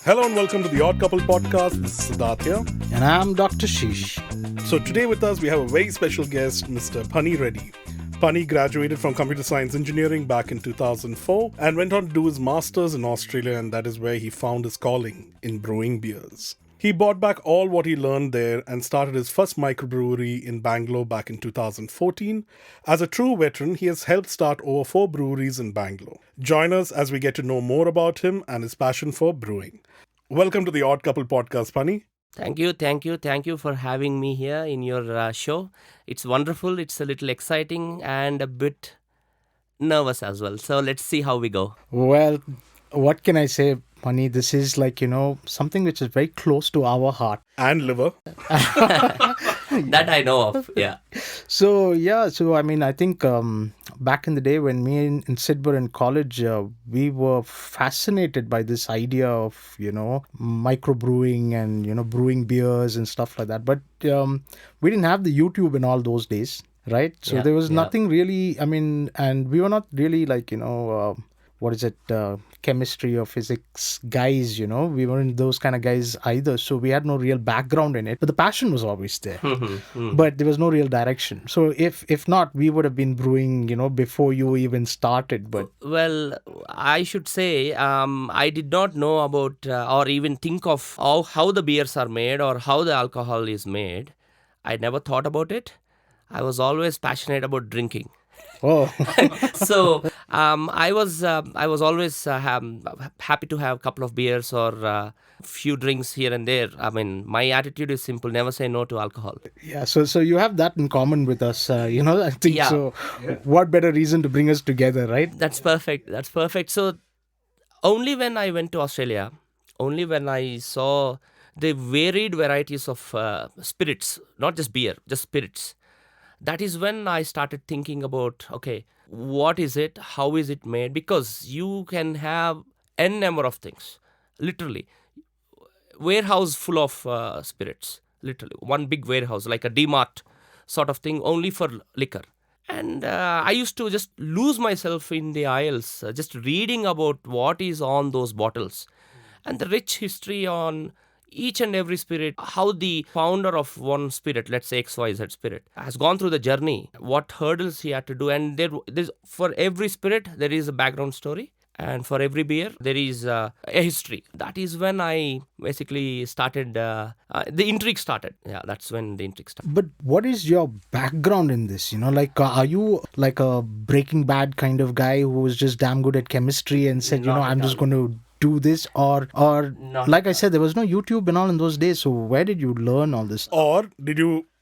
Hello and welcome to the Odd Couple podcast. This is Siddhartha. And I'm Dr. Ashish. So today with us we have a very special guest, Mr. Phani Reddy. Phani graduated from computer science engineering back in 2004 and went on to do his masters in Australia, and that is where he found his calling in brewing beers. He brought back all what he learned there and started his first microbrewery in Bangalore back in 2014. As a true veteran, he has helped start over 4 breweries in Bangalore. Join us as we get to know more about him and his passion for brewing. Welcome to the Odd Couple podcast, Phani. Thank you for having me here in your show. It's wonderful, it's a little exciting and a bit nervous as well. So let's see how we go. Well, what can I say, Mani? This is something which is very close to our heart. And liver. That I know of, yeah. So I think back in the day when me and Sid were in college, we were fascinated by this idea of, microbrewing and, brewing beers and stuff like that. But we didn't have the YouTube in all those days, right? So there was nothing really, and we were not really chemistry or physics guys, we weren't those kind of guys either. So we had no real background in it, but the passion was always there. But there was no real direction. So if not, we would have been brewing, before you even started. But well, I should say I did not know about or even think of how the beers are made or how the alcohol is made. I never thought about it. I was always passionate about drinking. Oh, So I was always happy to have a couple of beers or a few drinks here and there. I mean, my attitude is simple: never say no to alcohol. yeah. So you have that in common with us, I think Yeah. so. What better reason to bring us together, right? That's perfect. So only when I went to Australia, only when I saw the varied varieties of spirits, not just beer, just spirits. That is when I started thinking about, okay, what is it? How is it made? Because you can have n number of things, literally. Warehouse full of spirits, literally. One big warehouse, like a D-Mart sort of thing, only for liquor. And I used to just lose myself in the aisles, just reading about what is on those bottles and the rich history on each and every spirit, how the founder of one spirit, let's say XYZ spirit, has gone through the journey, what hurdles he had to do. And there's for every spirit, there is a background story. And for every beer, there is a history. That is when I basically started, the intrigue started. Yeah, that's when the intrigue started. But what is your background in this? Are you like a Breaking Bad kind of guy who was just damn good at chemistry and said, Not I'm at just all. going to do this? Or Not like at I said, there was no YouTube and all in those days. So where did you learn all this? Or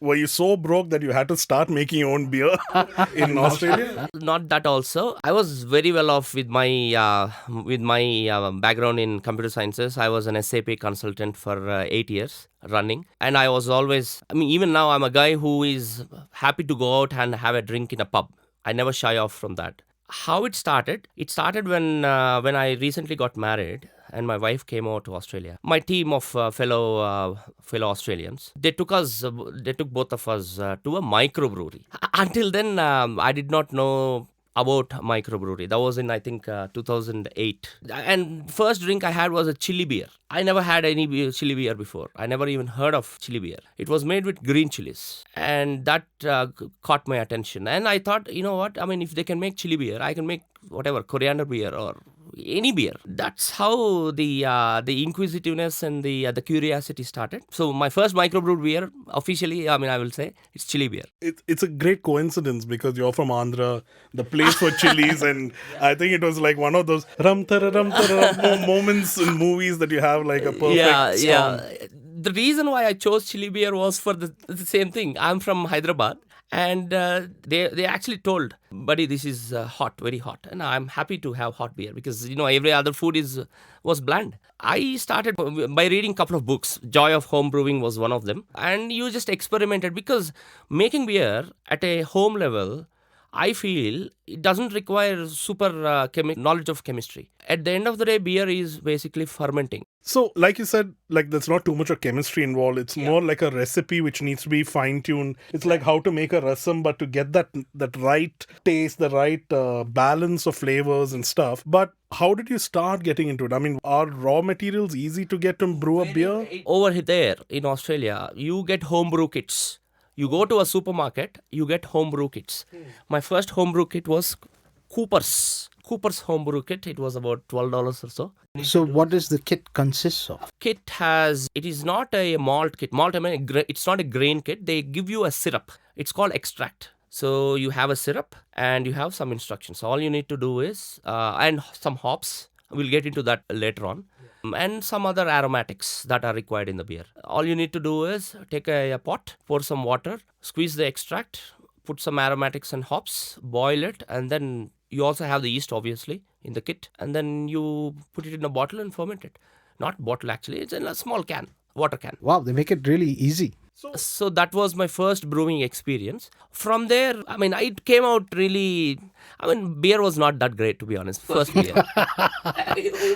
were you so broke that you had to start making your own beer in Australia? Not that also. I was very well off with my background in computer sciences. I was an SAP consultant for 8 years running. And I was always, even now I'm a guy who is happy to go out and have a drink in a pub. I never shy off from that. How it started? It started when I recently got married and my wife came over to Australia. My team of fellow Australians, they took both of us to a microbrewery. Until then, I did not know about microbrewery. That was in, I think, 2008. And first drink I had was a chili beer. I never had any chili beer before. I never even heard of chili beer. It was made with green chilies. And that caught my attention. And I thought, you know what? If they can make chili beer, I can make whatever, coriander beer or any beer. That's how the inquisitiveness and the curiosity started. So my first microbrewed beer, officially, I will say, it's chili beer. It's a great coincidence because you're from Andhra, the place for chilies, and I think it was like one of those ram moments in movies that you have like a perfect storm. The reason why I chose chili beer was for the same thing. I'm from Hyderabad. And they actually told, buddy, this is hot, very hot. And I'm happy to have hot beer because, every other food was bland. I started by reading a couple of books. Joy of Home Brewing was one of them. And you just experimented because making beer at a home level, I feel it doesn't require super knowledge of chemistry. At the end of the day, beer is basically fermenting. So, like you said, like there's not too much of chemistry involved. It's more like a recipe which needs to be fine-tuned. It's like how to make a rasam, but to get that right taste, the right balance of flavors and stuff. But how did you start getting into it? I mean, are raw materials easy to get to brew a beer? Over there in Australia, you get homebrew kits. You go to a supermarket, you get homebrew kits. My first homebrew kit was Cooper's homebrew kit. It was about $12 or so. So what does the kit consists of? It is not a malt kit. Malt, I mean, it's not a grain kit. They give you a syrup. It's called extract. So you have a syrup and you have some instructions. All you need to do is, and some hops. We'll get into that later on. And some other aromatics that are required in the beer. All you need to do is take a pot, pour some water, squeeze the extract, put some aromatics and hops, boil it, and then you also have the yeast, obviously, in the kit. And then you put it in a bottle and ferment it. Not bottle, actually. It's in a small can, water can. Wow, they make it really easy. So that was my first brewing experience. From there, I mean, it came out really... I mean, beer was not that great, to be honest. First beer.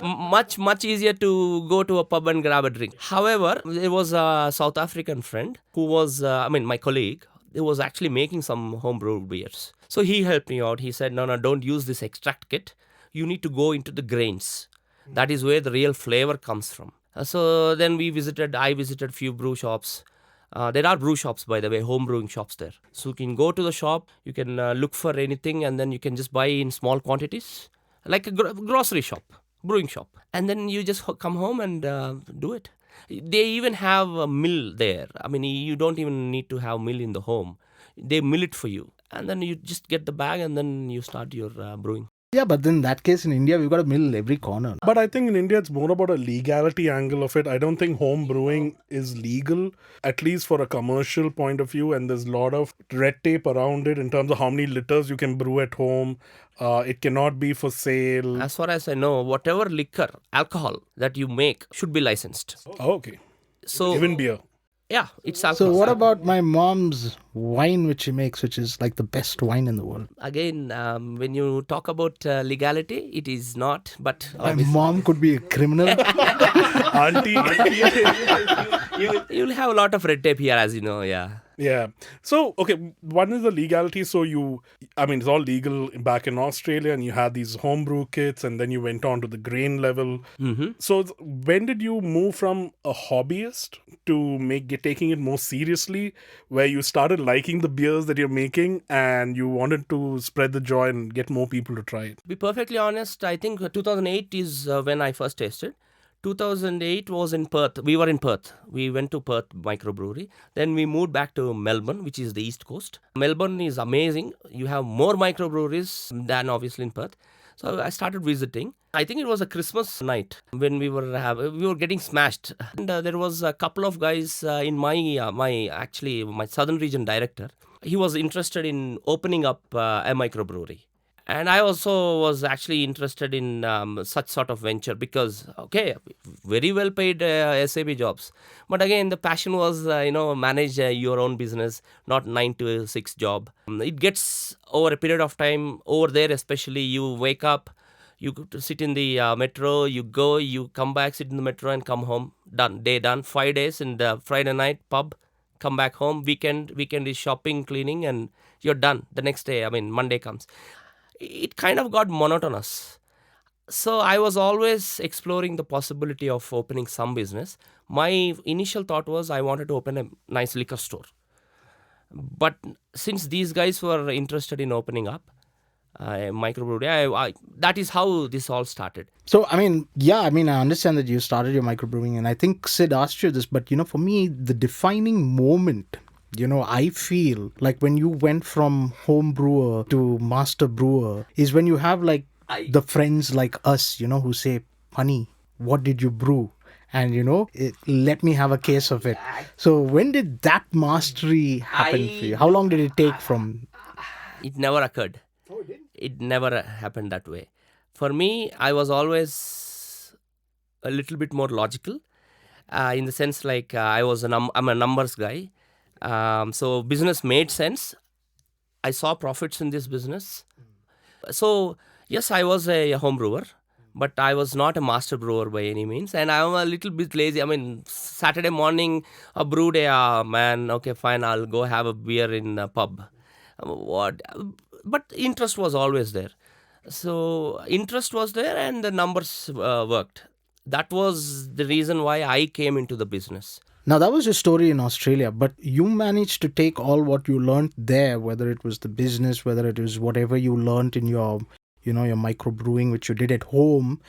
Much easier to go to a pub and grab a drink. However, there was a South African friend who was, my colleague, who was actually making some homebrew beers. So he helped me out. He said, no, don't use this extract kit. You need to go into the grains. That is where the real flavor comes from. So then I visited few brew shops. There are brew shops, by the way, home brewing shops there. So you can go to the shop, you can look for anything, and then you can just buy in small quantities, like a grocery shop, brewing shop. And then you just come home and do it. They even have a mill there. I mean, you don't even need to have mill in the home. They mill it for you. And then you just get the bag and then you start your brewing. Yeah, but in that case, in India, we've got a mill every corner. But I think in India, it's more about a legality angle of it. I don't think home brewing is legal, at least for a commercial point of view. And there's a lot of red tape around it in terms of how many liters you can brew at home. It cannot be for sale. As far as I know, whatever liquor, alcohol that you make should be licensed. Oh, okay. So even beer. Yeah, it's alcohol. So what about my mom's wine which she makes, which is like the best wine in the world? Again, when you talk about legality, it is not, but... My mom could be a criminal. Auntie. You'll have a lot of red tape here, as you know, yeah. Yeah. So, okay, one is the legality. So it's all legal back in Australia, and you had these homebrew kits, and then you went on to the grain level. Mm-hmm. So when did you move from a hobbyist to taking it more seriously, where you started liking the beers that you're making and you wanted to spread the joy and get more people to try it? To be perfectly honest, I think 2008 is when I first tasted. 2008 was in Perth. We were in Perth. We went to Perth microbrewery. Then we moved back to Melbourne, which is the East Coast. Melbourne is amazing. You have more microbreweries than obviously in Perth. So I started visiting. I think it was a Christmas night when we were getting smashed. And there was a couple of guys in my Southern Region director. He was interested in opening up a microbrewery. And I also was actually interested in such sort of venture because, okay, very well paid SAB jobs. But again, the passion was, manage your own business, not 9 to 6 job. It gets over a period of time, over there especially, you wake up, you go to sit in the metro, you go, you come back, sit in the metro and come home, done, day done, 5 days, and Friday night, pub, come back home, weekend is shopping, cleaning, and you're done. The next day, Monday comes. It kind of got monotonous. So I was always exploring the possibility of opening some business. My initial thought was I wanted to open a nice liquor store. But since these guys were interested in opening up a microbrewery, that is how this all started. So, I understand that you started your microbrewing, and I think Sid asked you this, but, for me, the defining moment, I feel like when you went from home brewer to master brewer is when you have the friends like us, who say, "Honey, what did you brew?" And, let me have a case of it. So when did that mastery happen for you? How long did it take from? It never occurred. Oh, it didn't? It never happened that way. For me, I was always a little bit more logical in the sense I'm a numbers guy. So business made sense. I saw profits in this business. So, yes, I was a home brewer, but I was not a master brewer by any means. And I'm a little bit lazy. I mean, Saturday morning, a brew day, man, okay, fine, I'll go have a beer in a pub. What? But interest was always there. So, interest was there and the numbers worked. That was the reason why I came into the business. Now, that was your story in Australia, but you managed to take all what you learned there, whether it was the business, whether it was whatever you learned in your, your microbrewing, which you did at home,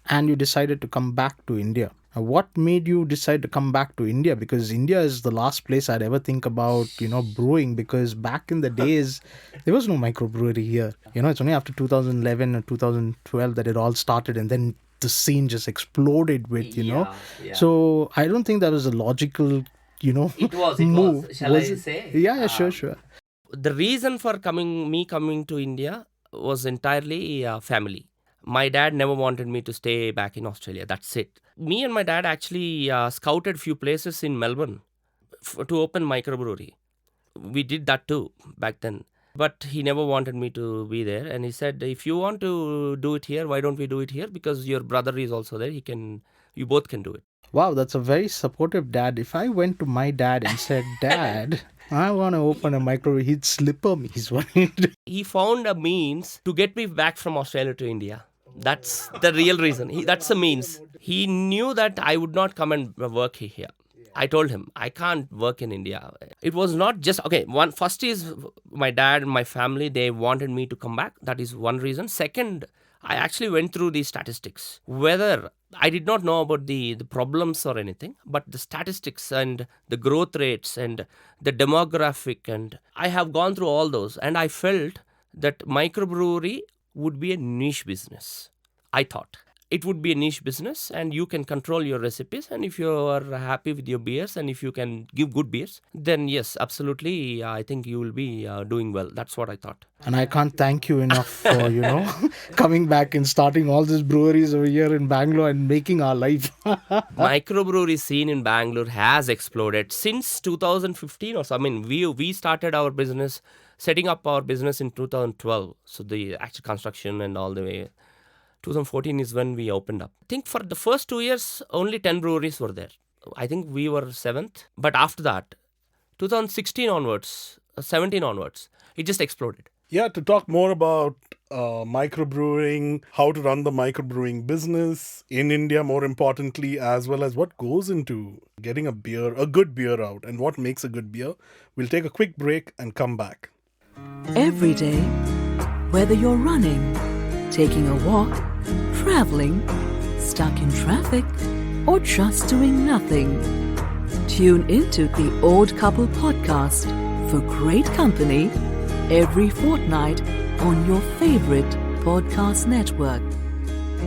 and you decided to come back to India. Now, what made you decide to come back to India? Because India is the last place I'd ever think about, brewing, because back in the days, there was no microbrewery here. It's only after 2011 or 2012 that it all started, and then the scene just exploded with, Yeah. So I don't think that was a logical, It was. move. Shall I say? Yeah, sure. The reason for coming to India was entirely family. My dad never wanted me to stay back in Australia. That's it. Me and my dad actually scouted few places in Melbourne to open microbrewery. We did that too back then. But he never wanted me to be there, and he said, "If you want to do it here, why don't we do it here? Because your brother is also there. You both can do it." Wow, that's a very supportive dad. If I went to my dad and said, Dad, I want to open a microwave, he'd slipper me. He's worried. He found a means to get me back from Australia to India. That's the real reason. That's the means. He knew that I would not come and work here. I told him I can't work in India. It was not just okay. First is my dad and my family. They wanted me to come back. That is one reason. Second, I actually went through the statistics. Whether I did not know about the problems or anything, but the statistics and the growth rates and the demographic, and I have gone through all those, and I felt that microbrewery would be a niche business. I thought it would be a niche business, and you can control your recipes, and if you are happy with your beers and if you can give good beers, then yes, absolutely, I think you will be doing well. That's what I thought. And I can't thank you enough for, coming back and starting all these breweries over here in Bangalore and making our life. Microbrewery scene in Bangalore has exploded since 2015 or so. I mean, we started our business, setting up our business in 2012. So the actual construction and all the way. 2014 is when we opened up. I think for the first 2 years, only 10 breweries were there. I think we were 7th. But after that, 2016 onwards, 17 onwards, it just exploded. Yeah, to talk more about microbrewing, how to run the microbrewing business in India, more importantly, as well as what goes into getting a good beer out, and what makes a good beer. We'll take a quick break and come back. Every day, whether you're running, taking a walk, traveling, stuck in traffic, or just doing nothing, tune into the Old Couple podcast for great company every fortnight on your favorite podcast network.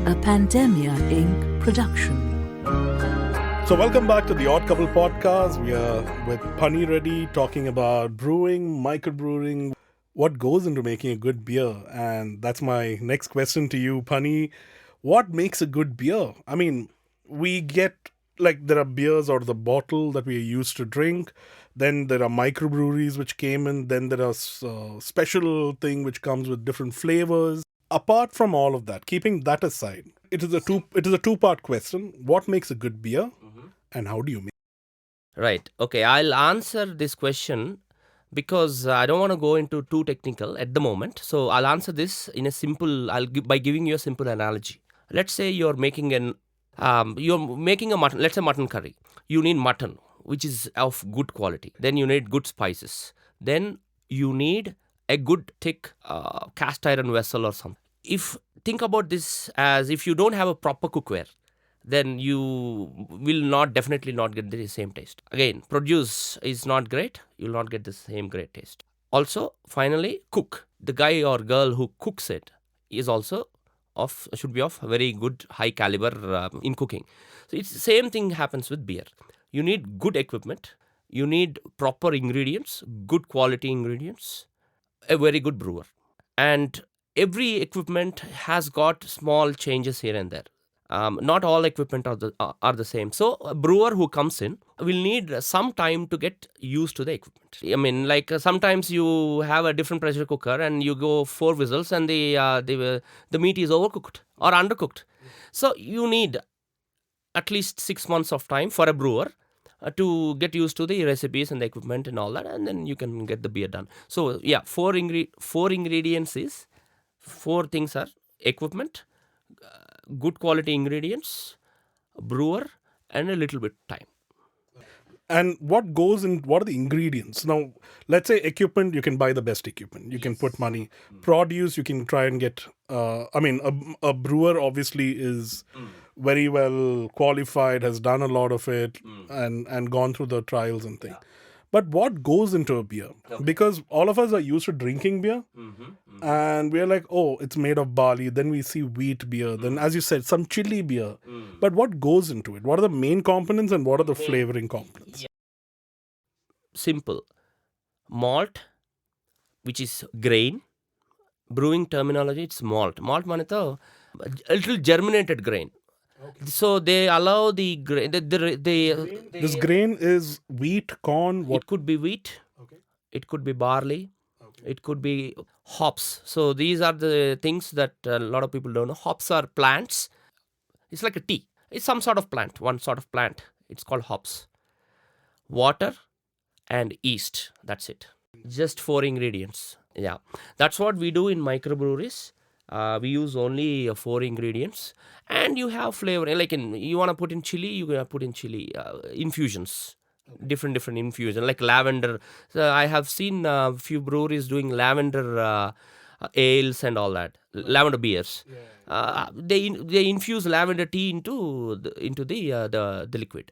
A Pandemia Inc. production. So welcome back to the Odd Couple podcast. We are with Phani Reddy talking about brewing, microbrewing, what goes into making a good beer. And that's my next question to you, Phani. What makes a good beer? I mean, we get, there are beers out of the bottle that we are used to drink. Then there are microbreweries which came in. Then there are special thing which comes with different flavors. Apart from all of that, keeping that aside, it is a two-part question. What makes a good beer, and how do you make it? Right. Okay, I'll answer this question because I don't want to go into too technical at the moment. So I'll answer this in a simple. By giving you a simple analogy. Let's say you're making a mutton. Let's say mutton curry. You need mutton, which is of good quality. Then you need good spices. Then you need a good thick cast iron vessel or something. Think about this as if you don't have a proper cookware, then you will definitely not get the same taste. Again, produce is not great, you will not get the same great taste. Also, finally, cook. The guy or girl who cooks it is also should be of very good high caliber in cooking. So it's the same thing happens with beer. You need good equipment, you need proper ingredients, good quality ingredients, a very good brewer. And every equipment has got small changes here and there. Not all equipment are the same. So a brewer who comes in will need some time to get used to the equipment. I mean, like sometimes you have a different pressure cooker and you go 4 whistles and the meat is overcooked or undercooked. So you need at least 6 months of time for a brewer to get used to the recipes and the equipment and all that, and then you can get the beer done. So yeah, four ingredients is 4 things are equipment, good quality ingredients, brewer, and a little bit time. And what are the ingredients? Now, let's say equipment, you can buy the best equipment. You can put money. Produce, you can try and get, a brewer obviously is very well qualified, has done a lot of it and gone through the trials and things. But what goes into a beer? Because all of us are used to drinking beer and we're like, oh, it's made of barley. Then we see wheat beer. Then, as you said, some chili beer. But what goes into it? What are the main components and what are the flavoring components? Simple. Malt, which is grain. Brewing terminology, it's malt. Malt means a little germinated grain. So they allow the grain. This grain is wheat, corn, what? It could be wheat. It could be barley. It could be hops. So these are the things that a lot of people don't know. Hops are plants. It's like a tea. It's some sort of plant. One sort of plant. It's called hops. Water and yeast. That's it. Just 4 ingredients. Yeah, that's what we do in microbreweries. We use only 4 ingredients, and you have flavor. Like you want to put in chili, you can put in chili infusions, different infusion, like lavender. So I have seen a few breweries doing lavender ales and all that, lavender beers. They infuse lavender tea into the liquid.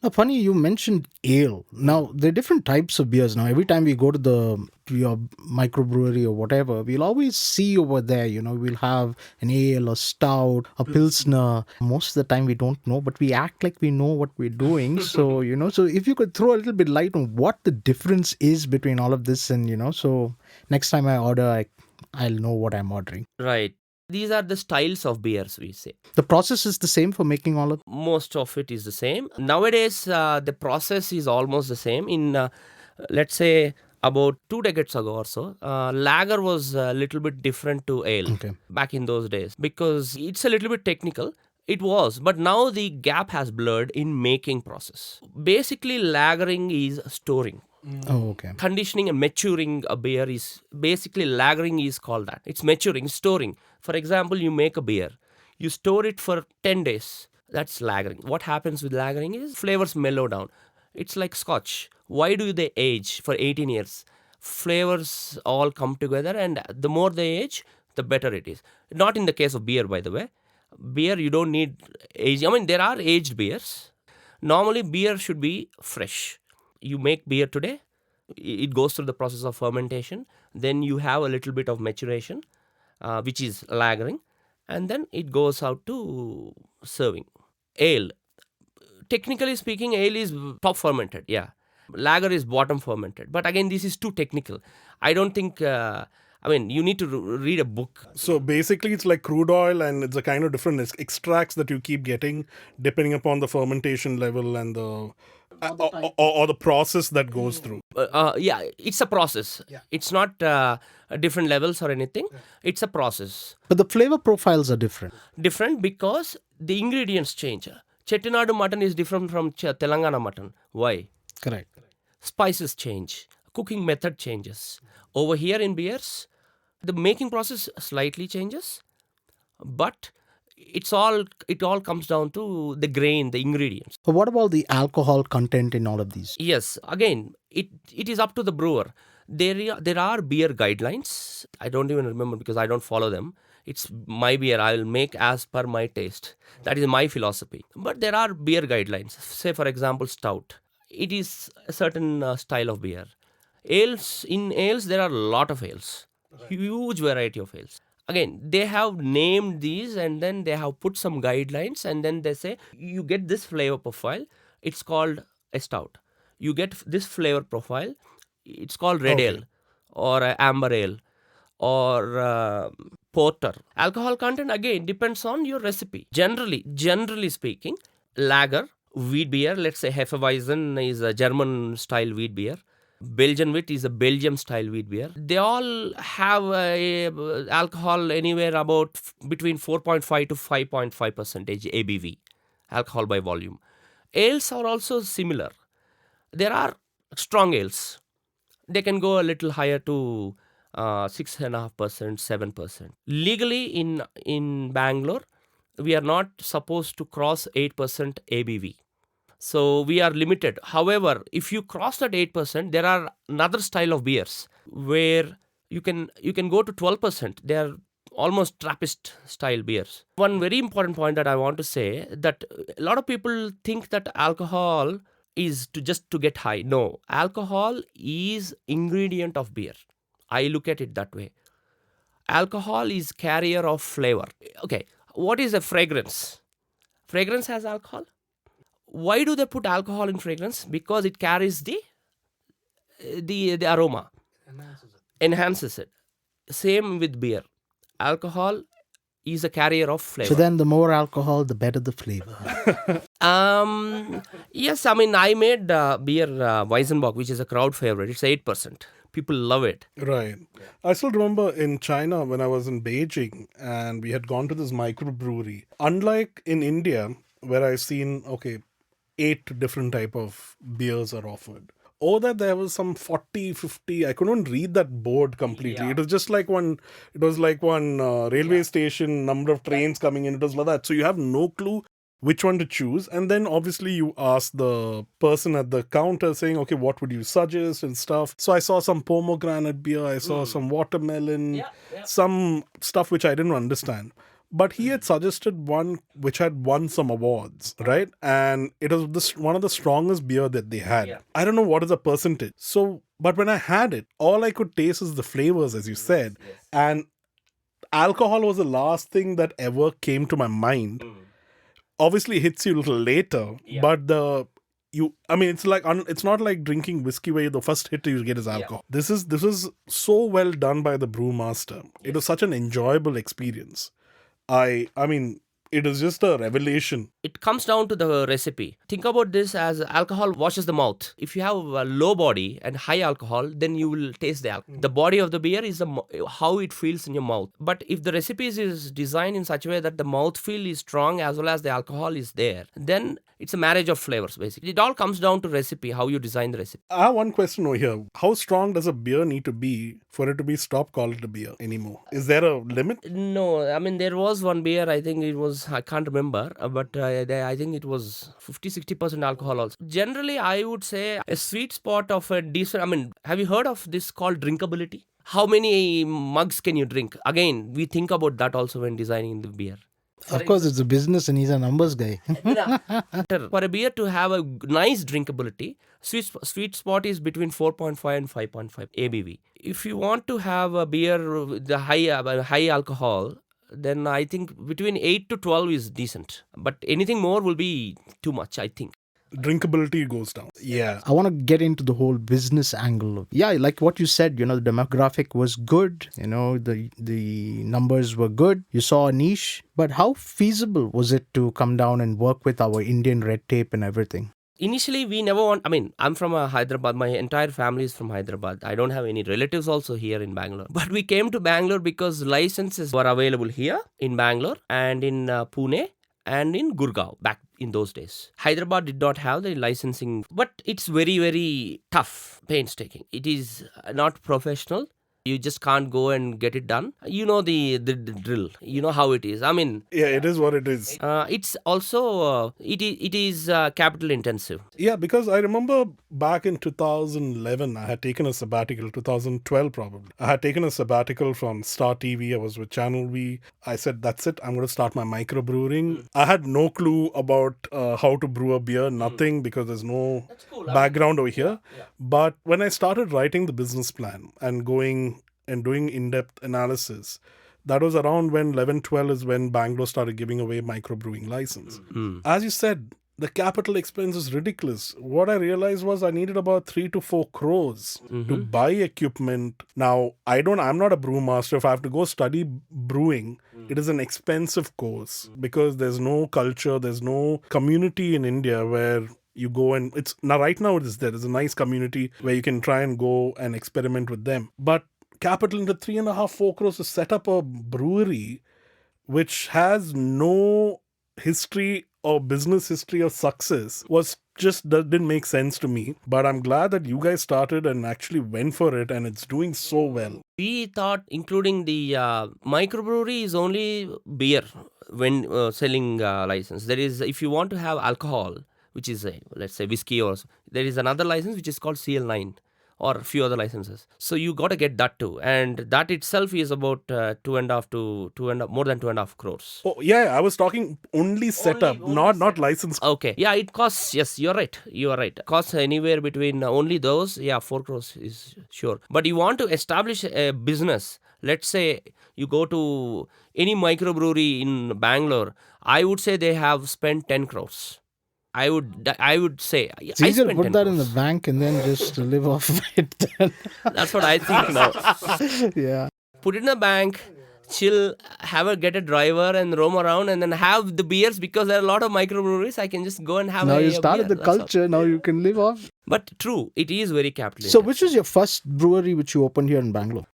Now, funny, you mentioned ale. Now, there are different types of beers. Now, every time we go to your microbrewery or whatever, we'll always see over there, we'll have an ale, a stout, a pilsner. Most of the time we don't know, but we act like we know what we're doing. So, so if you could throw a little bit light on what the difference is between all of this and, so next time I order, I'll know what I'm ordering. Right. These are the styles of beers, we say. The process is the same for making all of. Most of it is the same. Nowadays, the process is almost the same. In, let's say, about 2 decades ago or so, lager was a little bit different to ale back in those days because it's a little bit technical. It was, but now the gap has blurred in making process. Basically, lagering is storing. Oh, okay. Conditioning and maturing a beer is basically lagering is called that. It's maturing, storing. For example, you make a beer, you store it for 10 days. That's lagering. What happens with lagering is flavors mellow down. It's like scotch. Why do they age for 18 years? Flavors all come together, and the more they age, the better it is. Not in the case of beer, by the way. Beer, you don't need age. I mean, there are aged beers. Normally, beer should be fresh. You make beer today, it goes through the process of fermentation, then you have a little bit of maturation, which is lagering, and then it goes out to serving. Ale. Technically speaking, ale is top fermented, yeah. Lager is bottom fermented. But again, this is too technical. I don't think... you need to read a book. So basically, it's like crude oil, and it's a kind of different extracts that you keep getting depending upon the fermentation level and the or the process that goes through. Yeah, it's a process. Yeah. It's not different levels or anything. Yeah. It's a process. But the flavor profiles are different. Different because the ingredients change. Chettinadu mutton is different from Telangana mutton. Why? Correct. Spices change. Cooking method changes. Over here in beers, the making process slightly changes, but it all comes down to the grain, the ingredients. But what about the alcohol content in all of these? Yes, again, it is up to the brewer. There are beer guidelines. I don't even remember because I don't follow them. It's my beer. I will make as per my taste. That is my philosophy. But there are beer guidelines. Say, for example, stout. It is a certain style of beer. Ales, there are a lot of ales. Huge variety of ales. Again, they have named these and then they have put some guidelines and then they say, you get this flavor profile, it's called a stout. You get this flavor profile, it's called red ale or amber ale or porter. Alcohol content again depends on your recipe. Generally speaking, lager, wheat beer, let's say Hefeweizen is a German style wheat beer. Belgian wheat is a Belgium style wheat beer. They all have alcohol anywhere about between 4.5 to 5.5% ABV, alcohol by volume. Ales are also similar. There are strong ales. They can go a little higher to 6.5%, 7%. Legally in Bangalore, we are not supposed to cross 8% ABV. So we are limited. However, if you cross that 8%, there are another style of beers where you can go to 12%. They are almost Trappist style beers. One very important point that I want to say, that a lot of people think that alcohol is to get high. No, alcohol is ingredient of beer. I look at it that way. Alcohol is carrier of flavor. Okay, what is a fragrance? Fragrance has alcohol. Why do they put alcohol in fragrance? Because it carries the aroma, enhances it. Same with beer. Alcohol is a carrier of flavor. So then the more alcohol, the better the flavor. Yes, I mean, I made beer Weizenbock, which is a crowd favorite. It's 8%. People love it. Right. I still remember in China when I was in Beijing and we had gone to this microbrewery. Unlike in India, where I've seen, 8 different type of beers are offered. Or that there was some 40, 50, I couldn't read that board completely. Yeah. It was just like one railway station, number of trains coming in. It was like that. So you have no clue which one to choose. And then obviously you ask the person at the counter saying, okay, what would you suggest and stuff. So I saw some pomegranate beer. I saw some watermelon, some stuff which I didn't understand. But he had suggested one which had won some awards, right? And it was one of the strongest beer that they had. Yeah. I don't know what is the percentage. So, but when I had it, all I could taste is the flavors, as you said. And alcohol was the last thing that ever came to my mind. Obviously, it hits you a little later, but it's not like drinking whiskey where the first hit you get is alcohol. This is so well done by the brewmaster. It was such an enjoyable experience. I mean, it is just a revelation. It comes down to the recipe. Think about this as alcohol washes the mouth. If you have a low body and high alcohol, then you will taste the alcohol. The body of the beer is how it feels in your mouth. But if the recipe is designed in such a way that the mouthfeel is strong as well as the alcohol is there, then it's a marriage of flavors, basically. It all comes down to recipe, how you design the recipe. I have one question over here. How strong does a beer need to be for it to be stopped called it a beer anymore? Is there a limit? No, I mean, there was one beer, I think it was, I can't remember, but I think it was 50-60% alcohol also. Generally, I would say a sweet spot of a decent, I mean, have you heard of this called drinkability? How many mugs can you drink? Again, we think about that also when designing the beer. Of course, it's a business and he's a numbers guy. For a beer to have a nice drinkability, sweet spot is between 4.5 and 5.5 ABV. If you want to have a beer with the high alcohol, then I think between 8 to 12 is decent. But anything more will be too much, I think. Drinkability goes down. Yeah. I want to get into the whole business angle. Yeah, like what you said, the demographic was good, the numbers were good. You saw a niche, but how feasible was it to come down and work with our Indian red tape and everything? Initially, we never I'm from Hyderabad. My entire family is from Hyderabad. I don't have any relatives also here in Bangalore. But we came to Bangalore because licenses were available here in Bangalore and in Pune and in Gurgaon back in those days. Hyderabad did not have the licensing, but it's very, very tough, painstaking. It is not professional. You just can't go and get it done. You know the drill. You know how it is. I mean... Yeah, it is what it is. It's also... it is capital intensive. Yeah, because I remember back in 2011, I had taken a sabbatical, 2012 probably. I had taken a sabbatical from Star TV. I was with Channel V. I said, that's it. I'm going to start my microbrewing. I had no clue about how to brew a beer, nothing, because there's no background over here. Yeah. But when I started writing the business plan and going and doing in-depth analysis, that was around when 11-12 is when Bangalore started giving away microbrewing license. As you said, the capital expense is ridiculous. What I realized was I needed about 3 to 4 crores to buy equipment. Now, I'm not a brewmaster. If I have to go study brewing, it is an expensive course because there's no culture, there's no community in India where you go and right now it is there. There's a nice community where you can try and go and experiment with them. But capital into 3.5, 4 crores to set up a brewery which has no history or business history of success that didn't make sense to me. But I'm glad that you guys started and actually went for it, and it's doing so well. We thought including the microbrewery is only beer when selling license. There is, if you want to have alcohol, which is let's say whiskey, or there is another license which is called CL9 or a few other licenses. So you got to get that too, and that itself is about more than 2.5 crores. Oh yeah, I was talking only setup, not license. Okay, yeah, it costs. Yes, you're right. You are right. Costs anywhere between only those. Yeah, 4 crores is sure. But you want to establish a business. Let's say you go to any microbrewery in Bangalore. I would say they have spent 10 crores. I would say it's easier to put that in the bank and then just live off it. That's what I think now. Yeah. Put it in the bank, chill, get a driver and roam around, and then have the beers, because there are a lot of microbreweries. I can just go and have. Now you started beer. the culture. Now you can live off. But true, it is very capital. So, which was your first brewery which you opened here in Bangalore?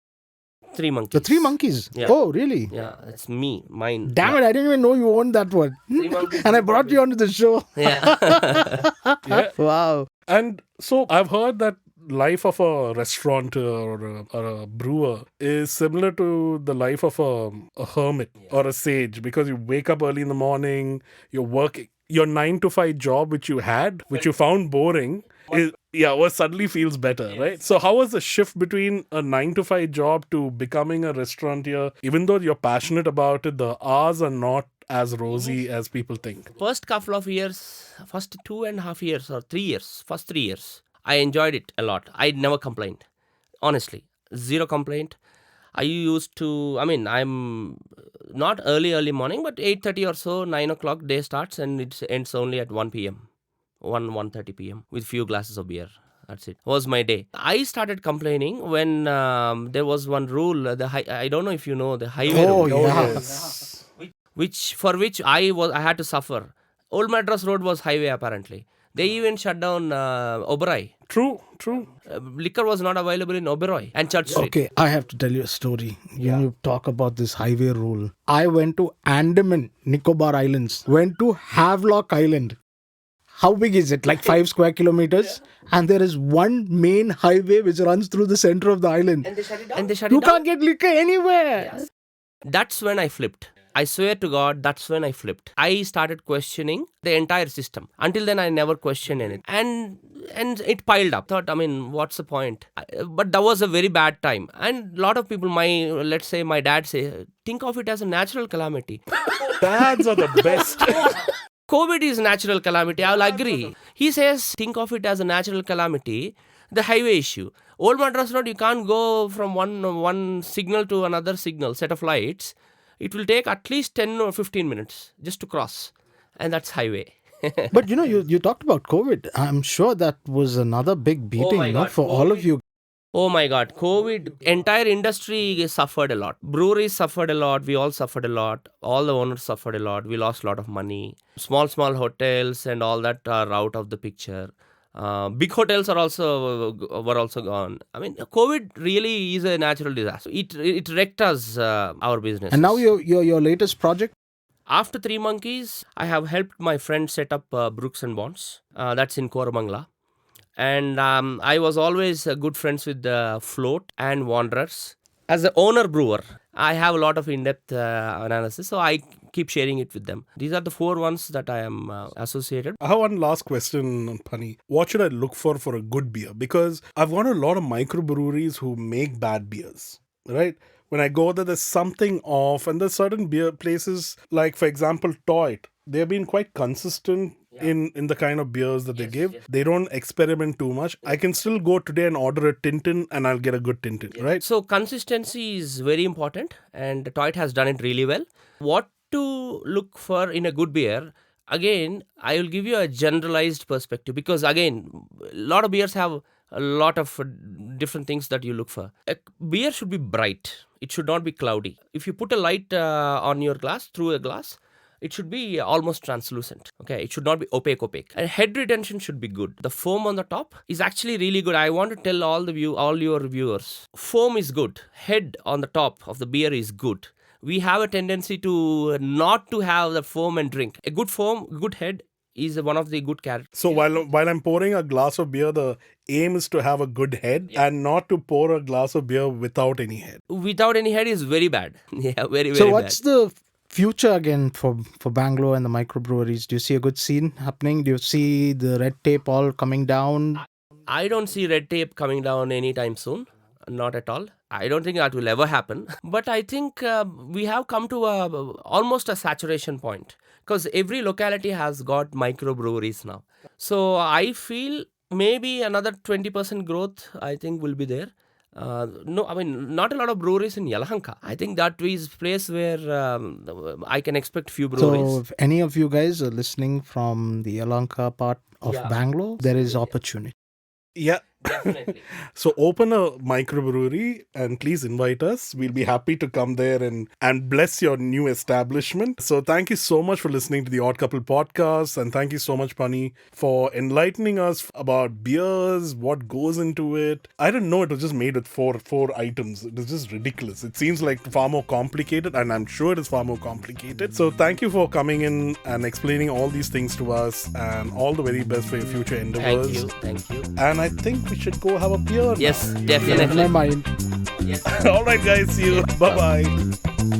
Three Monkeys. The Three Monkeys? Yeah. Oh, really? Yeah, it's mine. Damn it, I didn't even know you owned that one. And I brought you onto the show. Yeah. Yeah. Wow. And so I've heard that life of a restaurateur or a brewer is similar to the life of a hermit or a sage, because you wake up early in the morning, you're working. Your 9 to 5 job, which you found boring, suddenly feels better, right? So how was the shift between a 9 to 5 job to becoming a restaurateur? Even though you're passionate about it, the hours are not as rosy as people think. First couple of years, first 2.5 years or 3 years, first 3 years, I enjoyed it a lot. I never complained. Honestly, zero complaint. I'm not early morning, but 8:30 or so, 9 o'clock day starts and it ends only at 1 p.m. 1:30 p.m. with few glasses of beer. That's it. Was my day. I started complaining when there was one rule. I don't know if you know the highway rule. Yes. Which I had to suffer. Old Madras Road was highway apparently. They even shut down Oberoi. True. Liquor was not available in Oberoi and Church Street. Okay, I have to tell you a story. You talk about this highway rule. I went to Andaman, Nicobar Islands. Went to Havelock Island. How big is it? Like 5 square kilometers? Yeah. And there is one main highway which runs through the center of the island. And they shut it down. You can't get liquor anywhere. Yes. That's when I flipped. I swear to God, that's when I flipped. I started questioning the entire system. Until then, I never questioned anything. And it piled up. Thought, what's the point? But that was a very bad time. And a lot of people, let's say my dad say, think of it as a natural calamity. Dads are the best. COVID is a natural calamity. I'll agree. He says, think of it as a natural calamity. The highway issue. Old Madras Road, you can't go from one signal to another signal, set of lights. It will take at least 10 or 15 minutes just to cross. And that's highway. But you talked about COVID. I'm sure that was another big beating for all of you. Oh my God, COVID, entire industry suffered a lot. Breweries suffered a lot. We all suffered a lot. All the owners suffered a lot. We lost a lot of money. Small hotels and all that are out of the picture. Big hotels were also gone. COVID really is a natural disaster. It wrecked us, our business. And now your latest project? After Three Monkeys, I have helped my friend set up Brooks and Bonds. That's in Koramangala. And I was always good friends with the Float and Wanderers. As an owner brewer, I have a lot of in-depth analysis, so I keep sharing it with them. These are the 4 ones that I am associated. I have one last question, Phani. What should I look for a good beer? Because I've gone to a lot of microbreweries who make bad beers, right? When I go there, there's something off, and there's certain beer places, like for example, Toit. They've been quite consistent in the kind of beers that they give. Yes. They don't experiment too much. I can still go today and order a Tintin and I'll get a good Tintin, right? So consistency is very important, and Toit has done it really well. What to look for in a good beer? again, I will give you a generalized perspective because, again, a lot of beers have a lot of different things that you look for. A beer should be bright. It should not be cloudy. If you put a light on your glass, through a glass, it should be almost translucent. Okay, it should not be opaque. And head retention should be good. The foam on the top is actually really good. I want to tell all your viewers, foam is good. Head on the top of the beer is good. We have a tendency to not to have the foam and drink. A good foam, good head is one of the good characters. So while I'm pouring a glass of beer, the aim is to have a good head and not to pour a glass of beer without any head. Without any head is very bad. Yeah, very So bad. what's the future again for Bangalore and the microbreweries? Do you see a good scene happening? Do you see the red tape all coming down? I don't see red tape coming down anytime soon. Not at all. I don't think that will ever happen. But I think we have come to almost a saturation point because every locality has got microbreweries now. So I feel maybe another 20% growth, I think, will be there. No, I mean, not a lot of breweries in Yelahanka. I think that is a place where I can expect few breweries. So if any of you guys are listening from the Yelahanka part of Bangalore, there is opportunity. Yeah. Definitely. So open a microbrewery and please invite us. We'll be happy to come there and bless your new establishment. So thank you so much for listening to the Odd Couple podcast. And thank you so much, Phani, for enlightening us about beers, what goes into it. I didn't know it was just made with four items. It was just ridiculous. It seems like far more complicated, and I'm sure it is far more complicated. So thank you for coming in and explaining all these things to us, and all the very best for your future endeavors. Thank you. And I think we should go have a beer. Yes, now. definitely. Never mind. Yes. All right, guys. See you. Bye-bye.